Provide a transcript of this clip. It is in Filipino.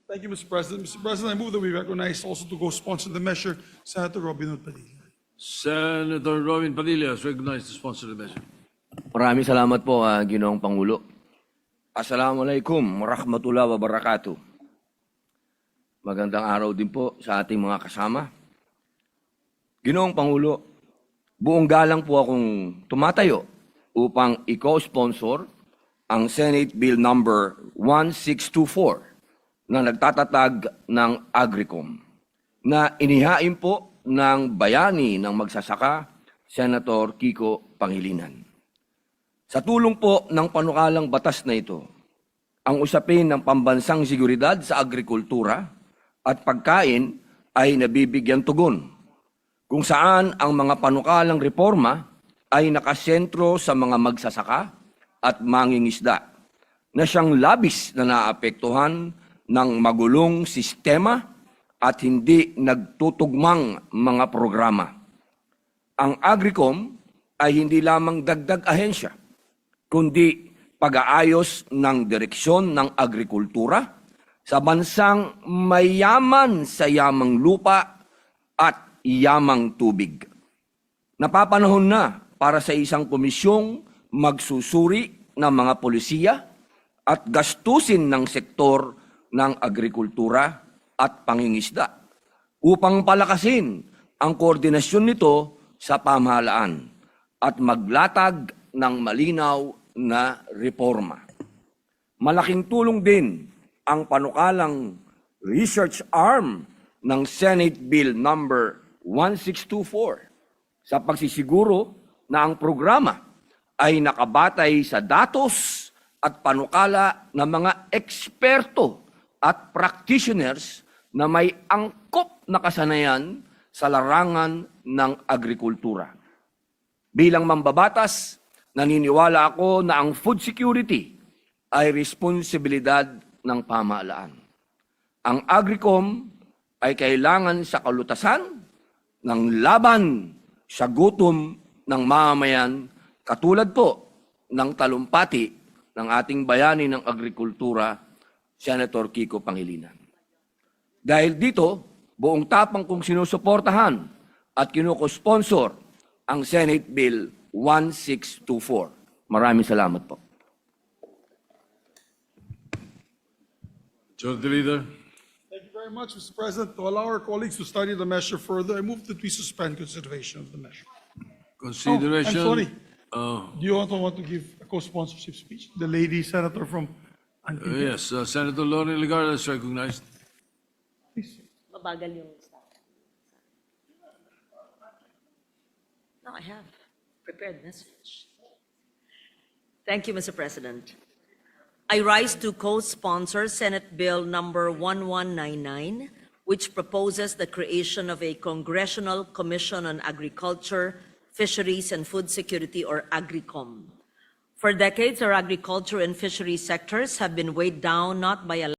Thank you, Mr. President. Mr. President, I move that we recognize also to co-sponsor the measure Senator Robin Hood Padilla. Senator Robin Padilla is recognized to sponsor the measure. Maraming salamat po, Ginoong Pangulo. Assalamualaikum warahmatullahi wabarakatuh. Magandang araw din po sa ating mga kasama. Ginoong Pangulo, buong galang po akong tumatayo upang i-co-sponsor ang Senate Bill number 1624 na nagtatatag ng Agricom na inihain po ng bayani ng magsasaka, Senator Kiko Pangilinan. Sa tulong po ng panukalang batas na ito, ang usapin ng pambansang seguridad sa agrikultura at pagkain ay nabibigyan tugon, kung saan ang mga panukalang reforma ay nakasentro sa mga magsasaka at mangingisda na siyang labis na naapektuhan ng magulong sistema at hindi nagtutugmang mga programa. Ang Agricom ay hindi lamang dagdag ahensya, kundi pag-aayos ng direksyon ng agrikultura sa bansang mayaman sa yamang lupa at yamang tubig. Napapanahon na para sa isang komisyong magsusuri ng mga polisiya at gastusin ng sektor ng agrikultura at pangingisda upang palakasin ang koordinasyon nito sa pamahalaan at maglatag ng malinaw na reforma. Malaking tulong din ang panukalang research arm ng Senate Bill number 1624 sa pagsisiguro na ang programa ay nakabatay sa datos at panukala ng mga eksperto at practitioners na may angkop na kasanayan sa larangan ng agrikultura. Bilang mambabatas, naniniwala ako na ang food security ay responsibilidad ng pamahalaan. Ang Agricom ay kailangan sa kalutasan ng laban sa gutom ng mamamayan katulad po ng talumpati ng ating bayani ng agrikultura, Senator Kiko Pangilinan. Dahil dito, buong tapang kong sinusuportahan at kinuko-sponsor ang Senate Bill 1624. Maraming salamat po. Majority Leader. Thank you very much, Mr. President. To allow our colleagues to study the measure further, I move that we suspend consideration of the measure. Consideration. Oh, I'm sorry. Do you want to give a co-sponsorship speech? The lady senator from Antique. Yes, Senator Loren Legarda is recognized. Please. Mabagal yung staff. No, I have prepared message. Thank you, Mr. President. I rise to co-sponsor Senate Bill number 1199, which proposes the creation of a Congressional Commission on Agriculture, Fisheries, and Food Security, or AGRICOM. For decades, our agriculture and fisheries sectors have been weighed down not by a